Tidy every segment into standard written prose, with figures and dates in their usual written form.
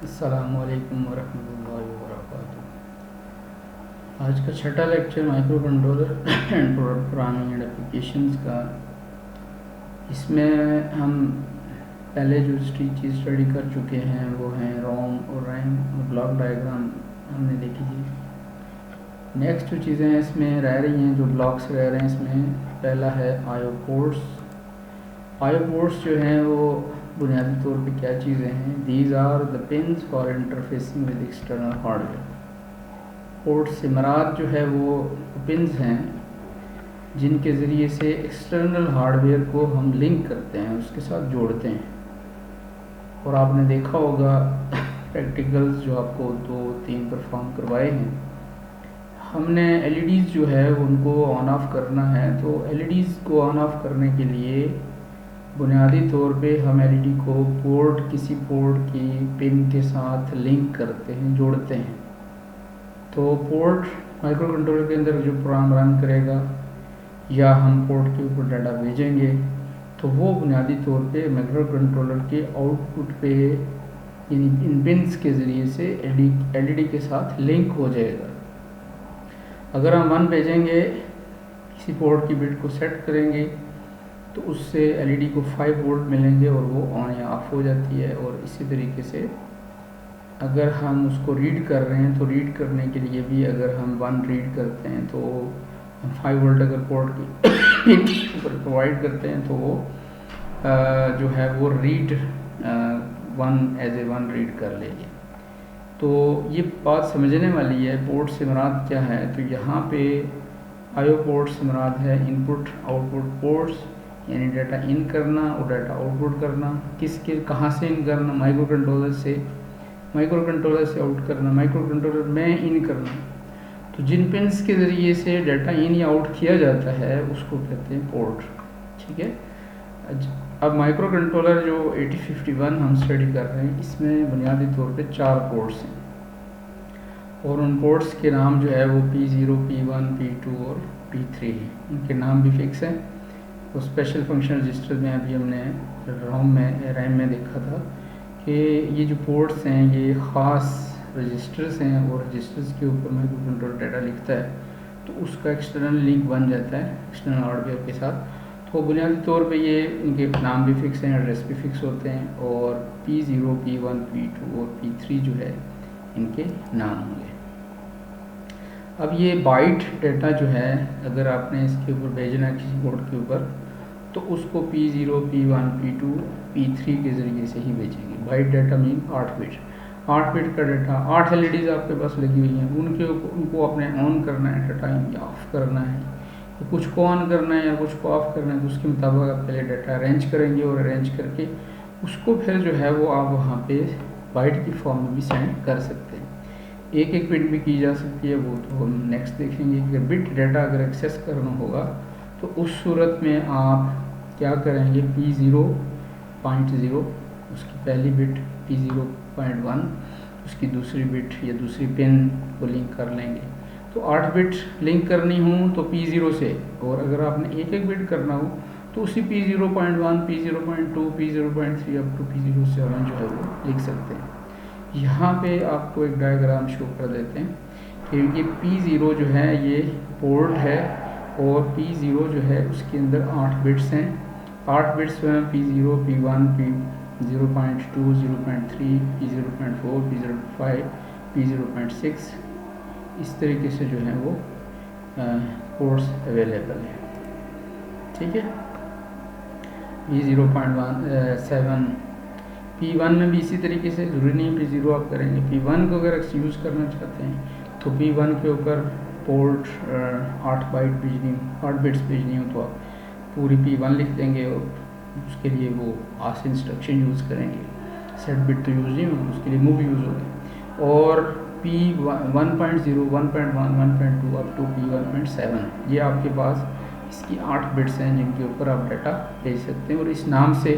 अस्सलामुअलैकुम वरहमतुल्लाहि वबरकातुहू। आज का छठा lecture micro controller and programming and applications का। इसमें हम पहले जो चीज़ स्टडी कर चुके हैं वो हैं रोम और रैम और ब्लॉक डायग्राम हमने देखी थी। नेक्स्ट जो चीज़ें हैं इसमें रह रही हैं, जो ब्लॉक्स रह रहे हैं इसमें, पहला है आईओ पोर्ट्स। आईओ पोर्ट्स जो हैं वो बुनियादी तौर पे क्या चीज़ें हैं? These are the pins for interfacing with external hardware. Port से मुराद जो है वो पिन्स हैं जिनके ज़रिए से एक्सटर्नल हार्डवेयर को हम लिंक करते हैं, उसके साथ जोड़ते हैं। और आपने देखा होगा प्रैक्टिकल्स जो आपको 2-3 परफॉर्म करवाए हैं, हमने एलईडीज़ जो है उनको ऑन ऑफ करना है। तो एलईडीज़ को ऑन ऑफ करने के लिए बुनियादी तौर पे हम एलईडी को किसी पोर्ट की पिन के साथ लिंक करते हैं, जोड़ते हैं। तो पोर्ट माइक्रो कंट्रोलर के अंदर जो प्रोग्राम रन करेगा या हम पोर्ट के ऊपर डाटा भेजेंगे तो वो बुनियादी तौर पे माइक्रो कंट्रोलर के आउटपुट पे यानी इन पिन्स के ज़रिए से एलईडी के साथ लिंक हो जाएगा। अगर हम 1 भेजेंगे, किसी पोर्ट की बिट को सेट करेंगे तो उससे एलईडी को 5 वोल्ट मिलेंगे और वो ऑन या ऑफ हो जाती है। और इसी तरीके से अगर हम उसको रीड कर रहे हैं तो रीड करने के लिए भी अगर हम 1 रीड करते हैं तो हम 5 वोल्ट अगर पोर्ट के ऊपर प्रोवाइड करते हैं तो वो जो है वो रीड 1 एज ए 1 रीड कर लेगी। तो ये बात समझने वाली है। पोर्ट से मुराद क्या है? तो यहाँ पे आईओ पोर्ट से मुराद है इनपुट आउटपुट पोर्ट्स, यानी डाटा इन करना और डाटा आउटपुट करना। कहाँ से इन करना? माइक्रो कंट्रोलर से आउट करना, माइक्रो कंट्रोलर में इन करना। तो जिन पिन्स के ज़रिए से डाटा इन या आउट किया जाता है उसको कहते हैं पोर्ट। ठीक है। अब माइक्रो कंट्रोलर जो 8051 हम स्टडी कर रहे हैं, इसमें बुनियादी तौर पे 4 पोर्ट्स हैं और उन पोर्ट्स के नाम जो है वो P0, P1, P2 और P3 हैं। उनके नाम भी फिक्स हैं। तो स्पेशल फंक्शन रजिस्टर में अभी हमने रैम में देखा था कि ये जो पोर्ट्स हैं ये ख़ास रजिस्टर्स हैं और रजिस्टर्स के ऊपर माइक्रो कंट्रोलर डाटा लिखता है तो उसका एक्सटर्नल लिंक बन जाता है एक्सटर्नल हार्डवेयर के साथ। तो बुनियादी तौर पे ये इनके नाम भी फिक्स हैं, एड्रेस भी फिक्स होते हैं और P0, P1, P2 और P3 जो है इनके नाम होंगे। अब ये बाइट डाटा जो है अगर आपने इसके ऊपर भेजना है किसी पोर्ट के ऊपर तो उसको P0, P1, P2, P3 के ज़रिए से ही भेजेंगे। Byte data mean 8 bit. 8 bit का डाटा, 8 एलईडीज़ आपके पास लगी हुई हैं, उनको आपने ऑन करना है डाटा या ऑफ करना है। तो कुछ को ऑन करना है या कुछ को ऑफ करना है तो उसके मुताबिक आप पहले डाटा अरेंज करेंगे और अरेंज करके उसको फिर जो है वो आप वहाँ पे बाइट की फॉर्म में भी सेंड कर सकते हैं। एक बिट भी की जा सकती है, वो तो हम नेक्स्ट देखेंगे कि बिट डाटा अगर एक्सेस करना होगा तो उस सूरत में आप क्या करेंगे? P0.0 उसकी पहली बिट, P0.1 उसकी दूसरी बिट या दूसरी पिन को लिंक कर लेंगे। तो 8 बिट लिंक करनी हो तो P0 से, और अगर आपने एक बिट करना हो तो उसी P0.1, P0.2, P0.3 up to P07 जो है वो लिख सकते हैं। यहाँ पे आपको एक डायग्राम शो कर देते हैं कि ये P0 जो है ये पोर्ट है और P0 जो है उसके अंदर 8 बिट्स हैं। 8 बिट्स में P0, P1, P0.2, 0.3, P0.4, P0.5, P0.6 इस तरीके से जो है वो पोर्ट्स अवेलेबल हैं। ठीक है। P0.7 P1 में भी इसी तरीके से, ज़रूरी नहीं P0 आप करेंगे। P1 को अगर यूज़ करना चाहते हैं तो P1 के ऊपर पोर्ट 8 बिट्स भेजनी हो तो आप पूरी P1 लिख देंगे और उसके लिए वो आस इंस्ट्रक्शन यूज़ करेंगे। सेट बिट तो यूज़ नहीं होगी, उसके लिए मूव यूज़ होगी। और P1.0, 1.1, 1.2 अप टू P1.7 ये आपके पास इसकी 8 बिट्स हैं जिनके ऊपर आप डाटा भेज सकते हैं और इस नाम से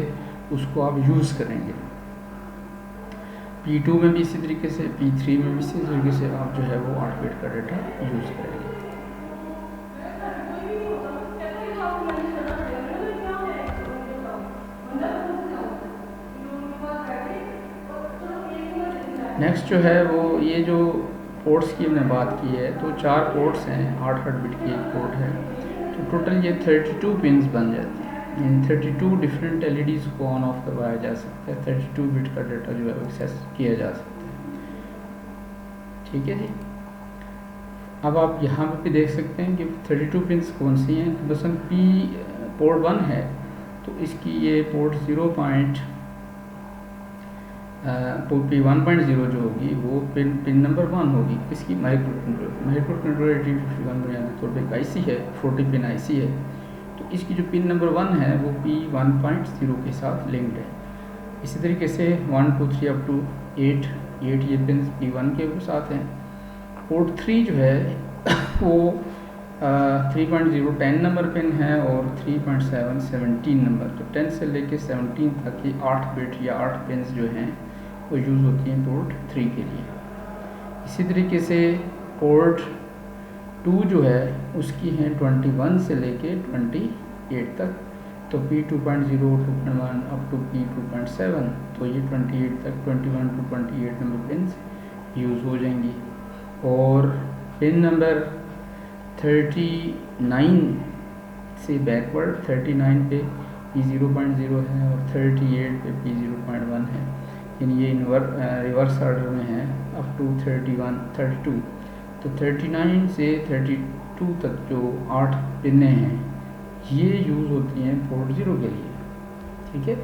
उसको आप यूज़ करेंगे। P2 में भी इसी तरीके से, P3 में भी इसी तरीके से आप जो है वो 8 बिट का डाटा यूज़ करेंगे। नेक्स्ट जो है वो ये जो पोर्ट्स की हमने बात की है, तो 4 पोर्ट्स हैं, 8 बिट की एक पोर्ट है, तो टोटल ये 32 पिन्स बन जाती हैं। इन 32 डिफरेंट एलईडीज़ को ऑन ऑफ करवाया जा सकता है, 32 बिट का डाटा जो है एक्सेस किया जा सकता है। ठीक है जी। अब आप यहाँ पे भी देख सकते हैं कि 32 पिन्स कौन सी हैं। तो बस पी पोर्ट 1 है, तो इसकी ये पोर्ट 1.0 जो होगी वो पिन नंबर 1 होगी। इसकी माइक्रो कंट्रोलर 8051 बुनियादी तौर पर एक आईसी है, 40 पिन आईसी है। तो इसकी जो पिन नंबर 1 है वो P1.0 के साथ लिंक्ड है। इसी तरीके से 1 2 3 अप टू 8 ये पिन P1 के साथ हैं। पोर्ट 3 जो है वो 3.0 10 नंबर पिन है और 3.7 17 नंबर। तो 10 से लेके 17 तक की 8 बिट या 8 पिन्स जो हैं वो यूज़ होती हैं पोर्ट 3 के लिए। इसी तरीके से पोर्ट 2 जो है उसकी हैं 21 से लेके 28 तक। तो P2.0 2.1 अप टू P2.7, तो ये 28 तक 21 to 28 नंबर पिन्स यूज़ हो जाएंगी। और पिन नंबर 39 से बैकवर्ड 39 पे P0.0 है और 38 पे P0.1 है, यानी ये रिवर्स ऑर्डर में है अप टू 32। तो 39 से 32 तक जो 8 पिनें हैं ये यूज़ होती हैं पोर्ट 0 के लिए। ठीक है,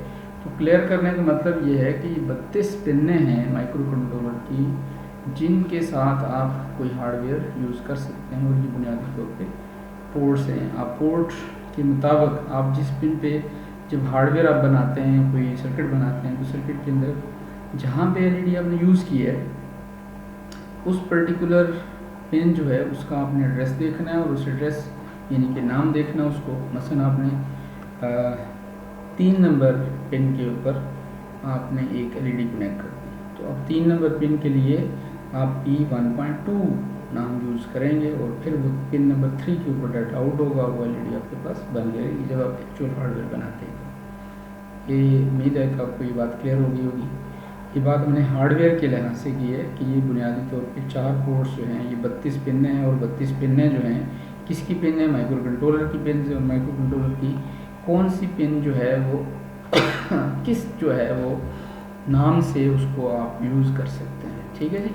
तो क्लियर करने का मतलब ये है कि 32 पिनें हैं माइक्रो कंट्रोलर की जिनके साथ आप कोई हार्डवेयर यूज़ कर सकते हैं, और ये बुनियादी तौर पे पोर्ट्स हैं। आप पोर्ट के मुताबिक आप जिस पिन पे जब हार्डवेयर आप बनाते हैं, कोई सर्किट बनाते हैं, तो सर्किट के अंदर जहाँ पे एलईडी आपने यूज़ की है उस पर्टिकुलर पिन जो है उसका आपने एड्रेस देखना है, और उस एड्रेस यानी कि नाम देखना है उसको। मसलन आपने 3 नंबर पिन के ऊपर आपने एक एलईडी कनेक्ट कर दी, तो अब 3 नंबर पिन के लिए आप P1.2 नाम यूज़ करेंगे, और फिर वो पिन नंबर 3 के ऊपर डाटा आउट होगा, वो एलईडी आपके पास बन जाएगी जब आप एक्चुअल हार्डवेयर बनाते हैं। ये उम्मीद है कि आपको ये बात क्लियर होगी। ये बात हमने हार्डवेयर के लिहाज से की है कि ये बुनियादी तौर पे 4 पोर्ट्स जो हैं ये 32 पिनें हैं, और 32 पिनें जो हैं किसकी पिन है, माइक्रो कंट्रोलर की पिन है, और माइक्रो कंट्रोलर की कौन सी पिन जो है वो किस जो है वो नाम से उसको आप यूज़ कर सकते हैं। ठीक है जी,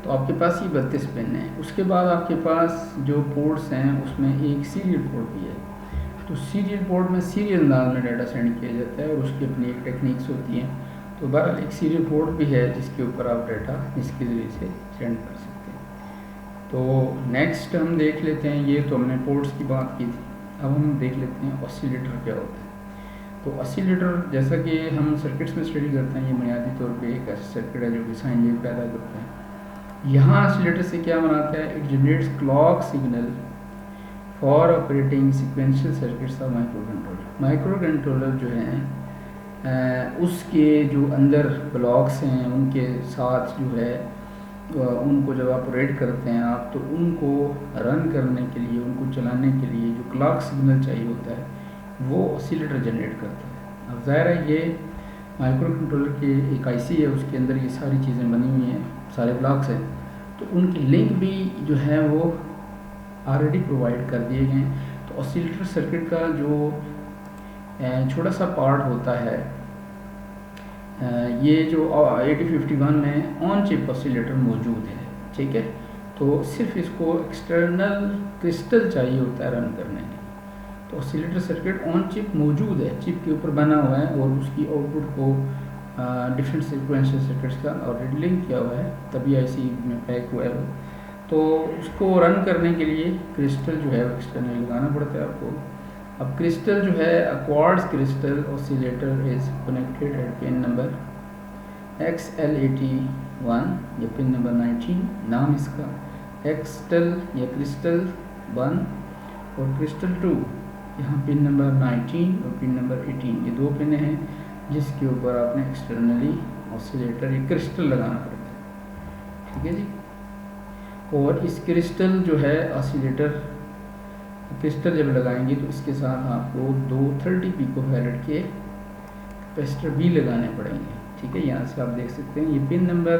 तो आपके पास ये 32 पिन है। उसके बाद आपके पास जो पोर्ट्स हैं उसमें एक सीरियल पोर्ट भी है। तो सीरियल पोर्ट में सीरियल अंदाज में डाटा सेंड किया जाता है, और उसकी अपनी एक टेक्निक्स होती हैं। तो बहरहाल एक सीरियल पोर्ट भी है जिसके ऊपर आप डाटा इसके ज़रिए से सेंड कर सकते हैं। तो नेक्स्ट हम देख लेते हैं, ये तो हमने पोर्ट्स की बात की थी, अब हम देख लेते हैं ऑसिलेटर क्या होता है। तो ऑसिलेटर जैसा कि हम सर्किट्स में स्टडी करते हैं, ये बुनियादी तौर पे एक ऐसा सर्किट है जो कि साइन वेव पैदा करता है। यहाँ ऑसिलेटर से क्या बनाता है, it generates clock signal for operating sequential circuits of micro controller. Micro controller जो हैं उसके जो अंदर ब्लॉक्स हैं उनके साथ जो है उनको जब ऑपरेट करते हैं आप, तो उनको रन करने के लिए, उनको चलाने के लिए जो क्लॉक सिग्नल चाहिए होता है वो ऑसिलेटर जनरेट करता है। अब ज़ाहिर है ये माइक्रो कंट्रोलर की एक आईसी है, उसके अंदर ये सारी चीज़ें बनी हुई हैं, सारे ब्लॉक्स हैं, तो उनकी लिंक भी जो है वो ऑलरेडी प्रोवाइड कर दिए गए हैं। तो ऑसिलेटर सर्किट का जो छोटा सा पार्ट होता है, ये जो 8051 में ऑन चिप ऑसिलेटर मौजूद है। ठीक है, तो सिर्फ इसको एक्सटर्नल क्रिस्टल चाहिए होता है रन करने के लिए। तो ऑसिलेटर सर्किट ऑन चिप मौजूद है, चिप के ऊपर बना हुआ है, और उसकी आउटपुट को डिफरेंट सिक्वेंशियल सर्किट्स का ऑलरेडी लिंक किया हुआ है, तभी आईसी में पैक हुआ है वो। तो उसको रन करने के लिए क्रिस्टल जो है एक्सटर्नल लगाना पड़ता है आपको। अब क्रिस्टल जो है quartz crystal oscillator is connected eight pin number XL81 या पिन नंबर 19, नाम इसका एक्सटल या क्रिस्टल 1 और क्रिस्टल 2, यहाँ पिन नंबर 19 और पिन नंबर 18, ये 2 पिन हैं जिसके ऊपर आपने एक्सटर्नली ऑसिलेटर या क्रिस्टल लगाना पड़ता है। ठीक है जी, और इस क्रिस्टल जो है ऑसिलेटर क्रिस्टल जब लगाएंगे तो इसके साथ आपको 230 पिको फैरेड के कैपेसिटर भी लगाने पड़ेंगे। ठीक है, यहाँ से आप देख सकते हैं ये पिन नंबर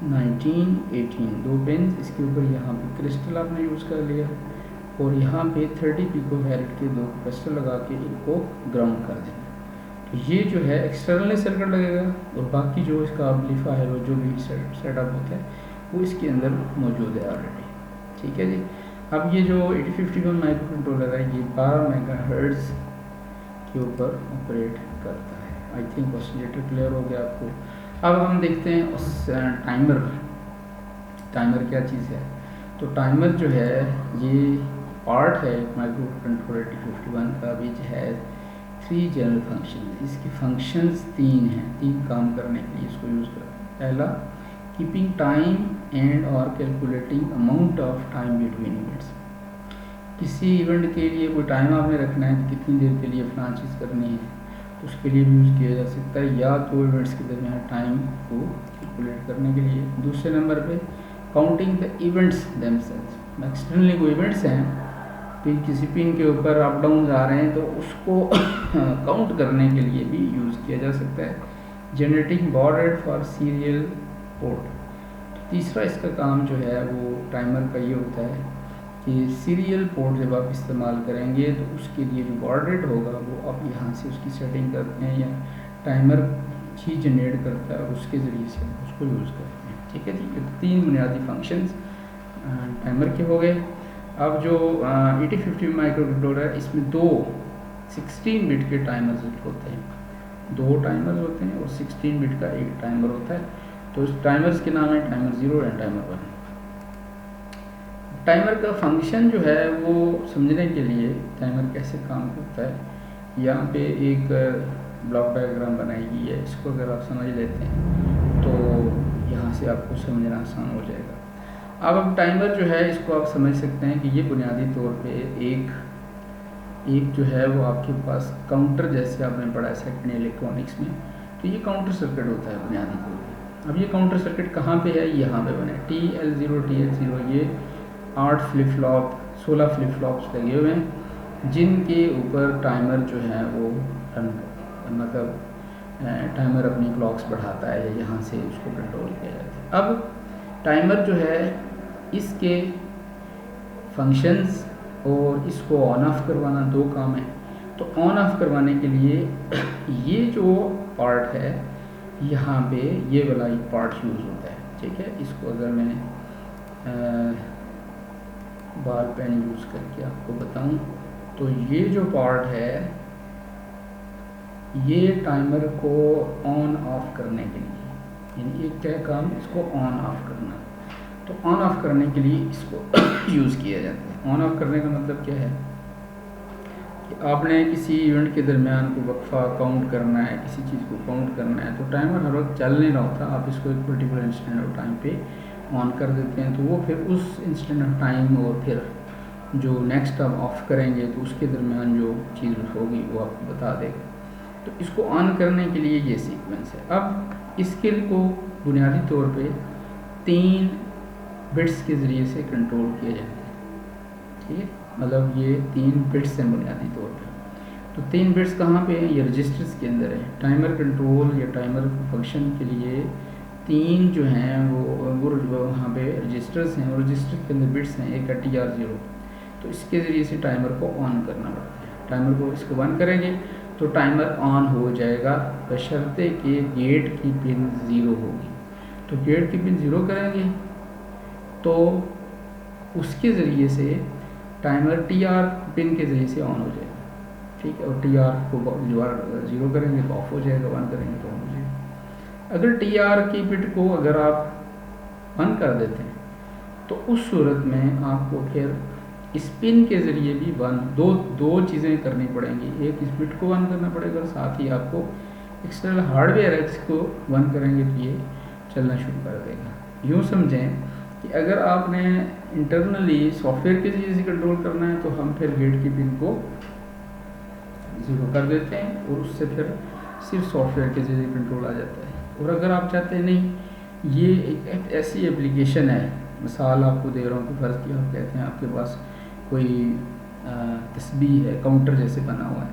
19, 18 दो पिन, इसके ऊपर यहाँ पे क्रिस्टल आपने यूज़ कर लिया और यहाँ पे 30 पिको फैरेड के दो कैपेसिटर लगा के इनको ग्राउंड कर देना। तो ये जो है एक्सटर्नल सर्किट लगेगा और बाकी जो इसका एम्पलीफायर और जो भी सेटअप होता है वो इसके अंदर मौजूद है ऑलरेडी। ठीक है जी। अब ये जो 8051 माइक्रो कंट्रोलर है ये 12 मेगाहर्ट्ज़ के ऊपर ऑपरेट करता है। आई थिंक ऑसिलेटर क्लियर हो गया आपको। अब हम देखते हैं उस टाइमर क्या चीज़ है। तो टाइमर जो है ये पार्ट है माइक्रो कंट्रोलर 8051 का, विच है 3 जनरल फंक्शन। इसके फंक्शंस 3 हैं, 3 काम करने के लिए इसको यूज़ करते हैं। पहला, कीपिंग टाइम एंड और calculating amount of time between events. किसी इवेंट के लिए कोई टाइम आपने रखना है कि कितनी देर के लिए फलां चीज़ करनी है, तो उसके लिए भी यूज़ किया जा सकता है, या तो इवेंट्स के दरमियान टाइम को कैलकुलेट करने के लिए। दूसरे नंबर पे counting the events themselves. Externally कोई इवेंट्स हैं, पिन किसी पिन के ऊपर अप डाउन आ रहे हैं तो उसको काउंट करने के लिए भी यूज़ किया जा सकता है। Generating baud rate for serial port. तीसरा इसका काम जो है वो टाइमर का ये होता है कि सीरियल पोर्ट जब आप इस्तेमाल करेंगे तो उसके लिए जो बॉड रेट होगा वो आप यहाँ से उसकी सेटिंग करते हैं या टाइमर ही जनरेट करता है और उसके ज़रिए से उसको यूज़ करते हैं। ठीक है जी। ये 3 बुनियादी फंक्शंस टाइमर के हो गए। अब जो 8051 माइक्रो कंट्रोलर है इसमें 2 16 बिट के टाइमर्स होते हैं, 2 टाइमर्स होते हैं और 16 बिट का एक टाइमर होता है। तो इस टाइमर्स के नाम है टाइमर 0 एंड टाइमर 1। टाइमर का फंक्शन जो है वो समझने के लिए टाइमर कैसे काम करता है, यहाँ पे एक ब्लॉक डायग्राम बनाई गई है, इसको अगर आप समझ लेते हैं तो यहाँ से आपको समझना आसान हो जाएगा। अब टाइमर जो है इसको आप समझ सकते हैं कि ये बुनियादी तौर पे एक जो है वो आपके पास काउंटर, जैसे आपने पढ़ा है सेकेंड इलेक्ट्रॉनिक्स में, तो ये काउंटर सर्किट होता है बुनियादी तौर पे। अब ये काउंटर सर्किट कहाँ पे है, यहाँ पे बना है TL0 TL0। ये 8 फ्लिप फ्लॉप 16 फ्लिप फ्लॉप्स लगे हुए हैं जिनके ऊपर टाइमर जो है वो मतलब टाइमर अपनी क्लॉक्स बढ़ाता है, यहाँ से उसको कंट्रोल किया जाता है। अब टाइमर जो है इसके फंक्शंस और इसको ऑन ऑफ करवाना 2 काम है। तो ऑन ऑफ करवाने के लिए ये जो पार्ट है यहाँ पे ये वाला एक पार्ट यूज़ होता है। ठीक है, इसको अगर मैं बॉल पेन यूज़ करके आपको बताऊं तो ये जो पार्ट है ये टाइमर को ऑन ऑफ करने के लिए, यानी एक क्या काम, इसको ऑन ऑफ करना। तो ऑन ऑफ करने के लिए इसको यूज़ किया जाता है। ऑन ऑफ करने का मतलब क्या है कि आपने किसी इवेंट के दरमियान को वक्फा काउंट करना है, किसी चीज़ को काउंट करना है, तो टाइमर हर वक्त चल नहीं रहा होता, आप इसको एक पर्टिकुलर इंस्टेंट ऑफ टाइम पे ऑन कर देते हैं, तो वो फिर उस इंस्टेंट ऑफ टाइम और फिर जो नेक्स्ट आप ऑफ करेंगे तो उसके दरमियान जो चीज़ होगी वो आपको बता देगा। तो इसको ऑन करने के लिए ये सीक्वेंस है। अब इसके को बुनियादी तौर पे 3 बिट्स के ज़रिए से कंट्रोल किया जाता है। ठीक है, मतलब ये 3 बिट्स हैं बुनियादी तौर पे। तो 3 बिट्स कहाँ पे हैं, ये रजिस्टर्स के अंदर है। टाइमर कंट्रोल या टाइमर फंक्शन के लिए 3 जो हैं वो वहाँ पे रजिस्टर्स हैं और रजिस्टर के अंदर बिट्स हैं, एक TR0। तो इसके ज़रिए से टाइमर को ऑन करना पड़ता है। टाइमर को इसको बंद करेंगे तो टाइमर ऑन हो जाएगा बशर्ते कि गेट की पिन 0 होगी। तो गेट की पिन 0 करेंगे तो उसके ज़रिए से टाइमर TR पिन के ज़रिए से ऑन हो जाएगा। ठीक है, और TR को जो 0 करेंगे तो ऑफ हो जाएगा, बंद करेंगे तो ऑन हो जाएगा। अगर TR की बिट को अगर आप बंद कर देते हैं तो उस सूरत में आपको फिर इस पिन के ज़रिए भी दो चीज़ें करनी पड़ेंगी। एक इस बिट को बंद करना पड़ेगा और साथ ही आपको एक्सटर्नल हार्डवेयर है इसको बंद करेंगे तो ये चलना शुरू कर देगा। यूँ समझें कि अगर आपने इंटरनली सॉफ्टवेयर के ज़रिए से कंट्रोल करना है तो हम फिर गेट की पिन को 0 कर देते हैं और उससे फिर सिर्फ सॉफ्टवेयर के ज़रिए कंट्रोल आ जाता है। और अगर आप चाहते हैं नहीं, ये एक ऐसी एप्लीकेशन है, मिसाल आपको दे रहा हूँ कि फ़र्ज़ किया आप कहते हैं आपके पास कोई तस्बीह है, काउंटर जैसे बना हुआ है,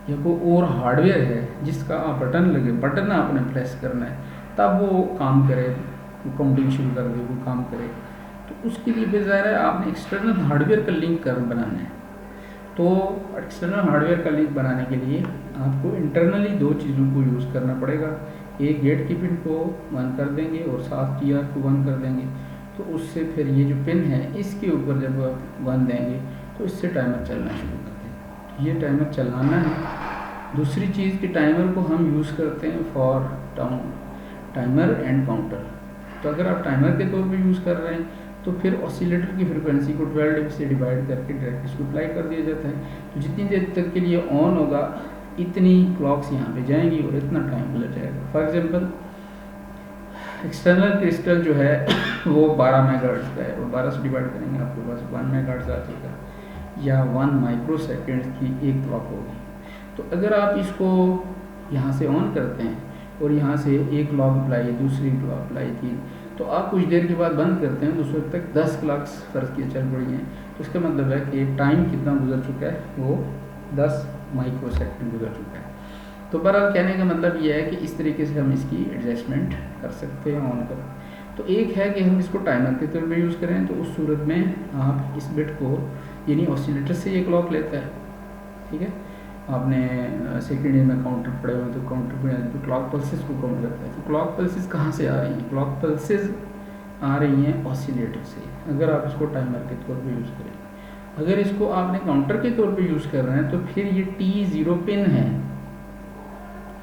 या कोई और हार्डवेयर है जिसका आप बटन आपने प्रेस करना है तब वो काम करे, वो काउंटिंग शुरू कर दे, वो काम करे, तो उसके लिए बेज़ाहिर है आपने एक्सटर्नल हार्डवेयर का लिंक बनाना है। तो एक्सटर्नल हार्डवेयर का लिंक बनाने के लिए आपको इंटरनली दो चीज़ों को यूज़ करना पड़ेगा। एक गेट की पिन को 1 कर देंगे और साथ TR को 1 कर देंगे, तो उससे फिर ये जो पिन है इसके ऊपर जब आप 1 देंगे तो इससे टाइमर चलना शुरू कर देंगे। ये टाइमर चलाना है। दूसरी चीज़ कि टाइमर को हम यूज़ करते हैं फॉर टाइमर एंड काउंटर। तो अगर आप टाइमर के तौर पे यूज़ कर रहे हैं तो फिर ऑसिलेटर की फ्रिक्वेंसी को 12 dB से डिवाइड करके डायरेक्ट इसको अप्लाई कर दिया जाता है। तो जितनी देर तक के लिए ऑन होगा इतनी क्लॉक्स यहाँ पे जाएंगी और इतना टाइम लग जाएगा। फॉर एग्जांपल एक्सटर्नल क्रिस्टल जो है वो 12 मेगाहर्ट्ज़ का है और 12 से डिवाइड करेंगे आपके पास 1 मेगाहर्ट्ज़ आ जाएगा या 1 माइक्रोसेकंड की एक क्लॉक होगी। तो अगर आप इसको यहाँ से ऑन करते हैं और यहाँ से एक क्लॉक अप्लाई, दूसरी क्लॉक अप्लाई की, तो आप कुछ देर के बाद बंद करते हैं तो उस वक्त तक 10 क्लॉक्स फ़र्ज की चल पड़ी हैं। तो इसका मतलब है कि टाइम कितना गुजर चुका है, वो 10 माइक्रोसेकंड गुजर चुका है। तो बहरहाल कहने का मतलब ये है कि इस तरीके से हम इसकी एडजस्टमेंट कर सकते हैं ऑन कर। तो एक है कि हम इसको टाइमर के तौर पे यूज़ करें, तो उस सूरत में आप इस बिट को यानी ऑसिलेटर से ये क्लॉक लेता है, ठीक है। आपने सेकेंड ईयर में काउंटर पढ़े हुए तो काउंटर पे तो क्लॉक पल्सेस को काउंट करता है। तो क्लॉक पल्सेस कहाँ से आ रही हैं? क्लॉक पल्सेस आ रही हैं ऑसिलेटर से, अगर आप इसको टाइमर के तौर पे यूज़ करें। अगर इसको आपने काउंटर के तौर पे यूज़ कर रहे हैं तो फिर ये T0 पिन है,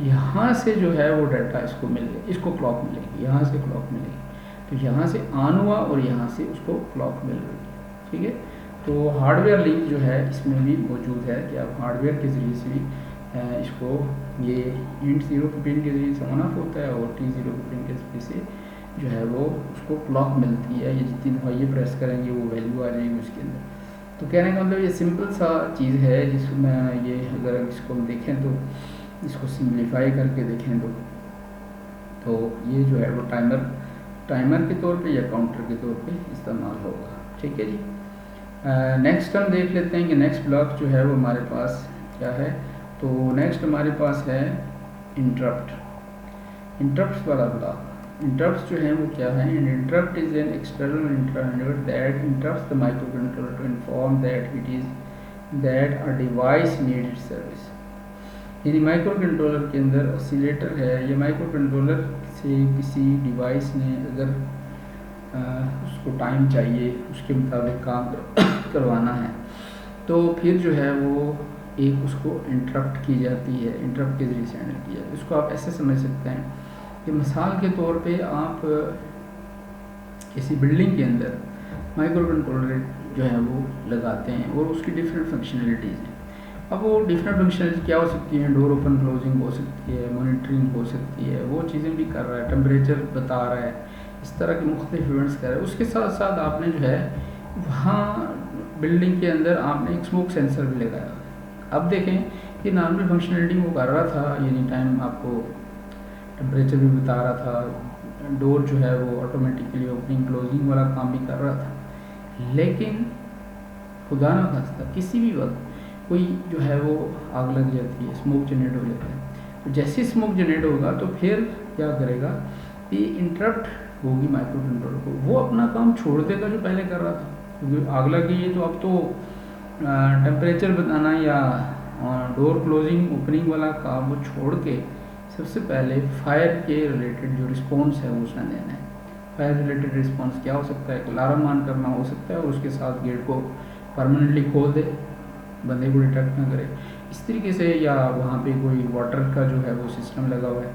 यहाँ से जो है वो डाटा इसको मिलेगा, इसको क्लॉक मिलेगी, यहाँ से क्लॉक मिलेगी। तो यहाँ से ऑन हुआ और यहाँ से उसको क्लॉक मिल रही है, ठीक है। तो हार्डवेयर लिंक जो है इसमें भी मौजूद है कि आप हार्डवेयर के ज़रिए से भी इसको ये int0 पिन के ज़रिए से ऑन ऑफ होता है और T0 पिन के ज़रिए से जो है वो उसको क्लॉक मिलती है। ये जितनी दफ़ा ये प्रेस करेंगे वो वैल्यू आ जाएगी उसके अंदर। तो कहने का मतलब ये सिंपल सा चीज़ है जिसमें ये अगर इसको हम देखें तो इसको सिंप्लीफाई करके देखें तो ये जो है वो टाइमर के तौर पे या काउंटर के तौर पे इस्तेमाल होगा, ठीक है जी। नेक्स्ट हम देख लेते हैं कि नेक्स्ट ब्लॉक जो है वो हमारे पास क्या है। तो नेक्स्ट हमारे पास है इंटरप्ट वाला ब्लॉक। इंटरप्ट जो है वो क्या है? An interrupt is an external interrupt that interrupts the microcontroller to inform that a device needs service. यानी माइक्रो कंट्रोलर के अंदर ऑसिलेटर है, या माइक्रो कंट्रोलर से किसी डिवाइस ने अगर उसको टाइम चाहिए, उसके मुताबिक काम करवाना है, तो फिर जो है वो एक उसको इंटरप्ट की जाती है, इंटरप्ट के ज़रिए से हैंडल किया जाता है। इसको आप ऐसे समझ सकते हैं कि मिसाल के तौर पे आप किसी बिल्डिंग के अंदर माइक्रो कंट्रोलर जो है वो लगाते हैं और उसकी डिफरेंट फंक्शनलिटीज़ हैं। अब वो डिफरेंट फंक्शनलिटी क्या हो सकती हैं? डोर ओपन क्लोजिंग हो सकती है, मॉनिटरिंग हो सकती है, वो चीज़ें भी कर रहा है, टेम्परेचर बता रहा है, इस तरह के मुख्तलिफ इवेंट्स कर रहा है। उसके साथ साथ आपने जो है वहाँ बिल्डिंग के अंदर आपने एक स्मोक सेंसर भी लगाया। अब देखें कि नॉर्मल फंक्शनलिटी वो कर रहा था, यानी टाइम आपको टेम्परेचर भी बता रहा था, डोर जो है वो ऑटोमेटिकली ओपनिंग क्लोजिंग वाला काम भी कर रहा था। लेकिन खुदा ना खास्ता किसी भी वक्त कोई जो है वो आग लग जाती है, स्मोक जनरेट हो जाता है। तो जैसे स्मोक जनरेट होगा तो फिर क्या करेगा कि इंटरप्ट होगी माइक्रो कंट्रोलर को, वो अपना काम छोड़ देगा जो पहले कर रहा था, क्योंकि आग लग गई है। तो अब तो टेम्परेचर बताना या डोर क्लोजिंग ओपनिंग वाला काम वो छोड़ के सबसे पहले फायर के रिलेटेड जो रिस्पॉन्स है वो उसने देना है। फायर रिलेटेड रिस्पॉन्स क्या हो सकता है? अलार्म ऑन करना हो सकता है और उसके साथ गेट को परमानेंटली खोल दे, बंदे को डिटेक्ट ना करे, इस तरीके से। या वहाँ पे कोई वाटर का जो है वो सिस्टम लगा हुआ है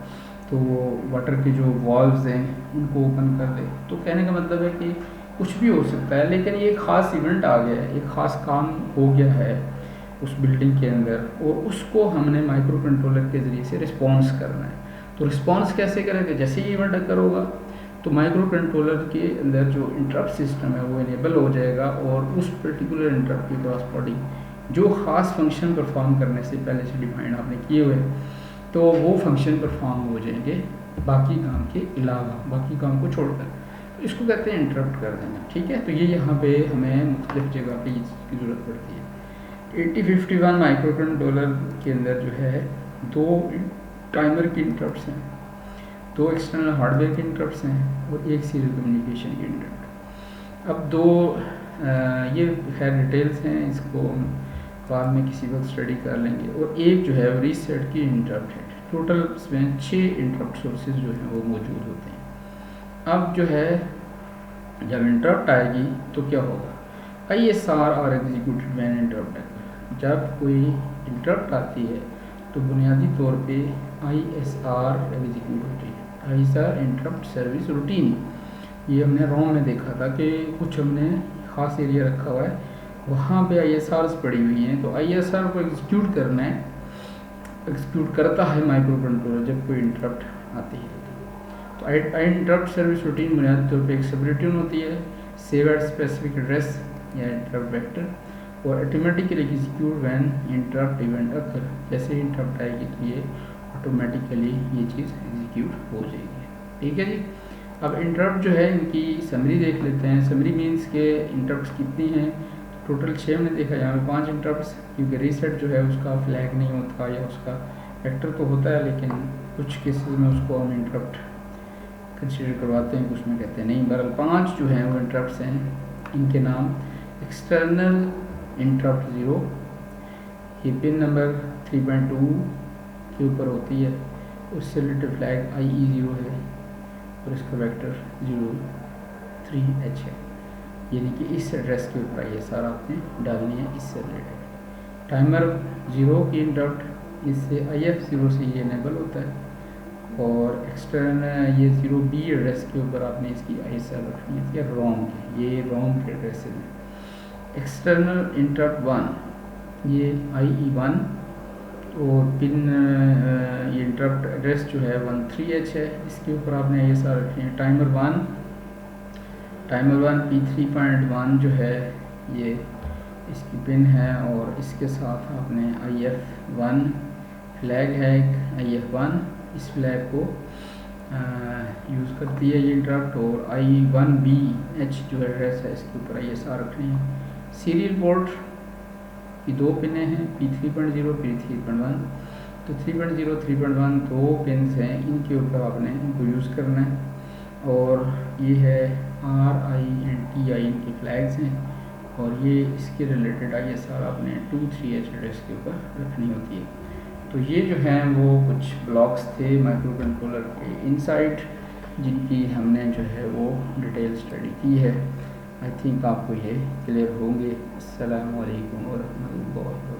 तो वो वाटर के जो वॉल्व्स हैं उनको ओपन कर दे। तो कहने का मतलब है कि कुछ भी हो सकता है, लेकिन ये एक ख़ास इवेंट आ गया है, एक ख़ास काम हो गया है उस बिल्डिंग के अंदर और उसको हमने माइक्रो कंट्रोलर के ज़रिए से रिस्पॉन्स करना है। तो रिस्पॉन्स कैसे करेंगे? जैसे ही इवेंट अकर होगा तो माइक्रो कंट्रोलर के अंदर जो इंटरप्ट सिस्टम है वो इनेबल हो जाएगा और उस पर्टिकुलर इंटरप्ट की कॉरस्पॉन्डिंग जो ख़ास फंक्शन परफॉर्म करने से पहले से डिफाइन आपने किए हुए तो वो फंक्शन परफॉर्म हो जाएंगे बाकी काम के अलावा, बाकी काम को छोड़कर। तो इसको कहते हैं इंटरप्ट कर देना, ठीक है। तो ये यहाँ पे हमें मुख्तलिफ जगह पे इसकी ज़रूरत पड़ती है। 8051 माइक्रो कंट्रोलर के अंदर जो है 2 टाइमर की इंटरप्ट्स हैं, 2 एक्सटर्नल हार्डवेयर की इंटरप्ट्स हैं और 1 सीरियल कम्युनिकेशन की इंटरप्ट। अब 2 ये खैर डिटेल्स हैं, इसको हम बाद में किसी वक्त स्टडी कर लेंगे। और एक जो है वो रीसेट की इंटरप्ट है। टोटल इसमें 6 इंटरप्ट सोर्सेज जो हैं वो मौजूद होते हैं। अब जो है जब इंटरप्ट आएगी तो क्या होगा, ISR और एग्जीक्यूटेड व्हेन इंटरप्ट है। जब कोई इंटरप्ट आती है तो बुनियादी तौर पे ISR एग्जीक्यूट होती है, ISR इंटरप्ट सर्विस रूटीन। ये हमने रोम में देखा था कि कुछ हमने ख़ास एरिया रखा हुआ है, वहाँ पे ISRs पड़ी हुई हैं, तो ISR को एग्जीक्यूट करना है, एग्जीक्यूट करता है माइक्रो कंट्रोलर जब कोई इंटरप्ट आती है। तो इंटरप्ट सर्विस रूटीन बुनियादी तौर पे एक सब रूटीन होती है, सेव एट स्पेसिफिक एड्रेस या इंटरप्ट वेक्टर, और automatically execute when interrupt event occur. जैसे ही इंटरप्ट आएगी तो ये ऑटोमेटिकली ये चीज़ एग्जीक्यूट हो जाएगी। ठीक है जी। अब इंटरप्ट जो है इनकी समरी देख लेते हैं। समरी मीन्स के इंटरप्ट कितनी हैं, टोटल 6 हमने देखा, यहाँ पे 5 इंटरप्ट्स, क्योंकि रीसेट जो है उसका फ्लैग नहीं होता या उसका वेक्टर तो होता है, लेकिन कुछ केसेस में उसको हम इंटरप्ट कंसिडर करवाते हैं, कुछ में कहते हैं नहीं। बहरहाल 5 जो हैं वो इंटरप्ट्स हैं। इनके नाम एक्सटर्नल इंटरप्ट 0, ये पिन नंबर 3.2 के ऊपर होती है, उससे रिलेटेड फ्लैग IE0 है और इसका वेक्टर 03H है, यानी कि इस एड्रेस के ऊपर ISR आपने डालनी है इससे रिलेटेड। टाइमर 0 की इंटरप्ट, इससे IF0 से ये इनेबल होता है, और एक्सटर्नल ये 0B एड्रेस के ऊपर आपने इसकी ISR रखनी है, या रोम की, ये रोम के एड्रेस है। एक्सटर्नल इंटरप्ट 1 ये IE1, और पिन ये इंटरप्ट एड्रेस जो है 13H है, इसके ऊपर आपने ISR रखनी है। टाइमर 1 P3.1 जो है ये इसकी पिन है, और इसके साथ आपने IF1 फ्लैग है, IF1 इस फ्लैग को यूज़ करती है ये इंटरप्ट, और I1BH जो एड्रेस है इसके ऊपर ISR रखनी है। सीरियल पोर्ट की 2 पिनें हैं, P3.0 P3.1, तो 3.0 3.1 2 पिन्स हैं, इनके ऊपर आपने इनको यूज़ करना है। और ये है RI and TI इनके फ्लैग्स हैं, और ये इसके रिलेटेड ISR आपने 2-3H एड्रेस के ऊपर रखनी होती है। तो ये जो हैं वो कुछ ब्लॉक्स थे माइक्रो कंट्रोलर के इनसाइड, जिनकी हमने जो है वो डिटेल स्टडी की है। आई थिंक आपको ये क्लियर होंगे। अस्सलामु अलैकुम व रहमतुल्लाह।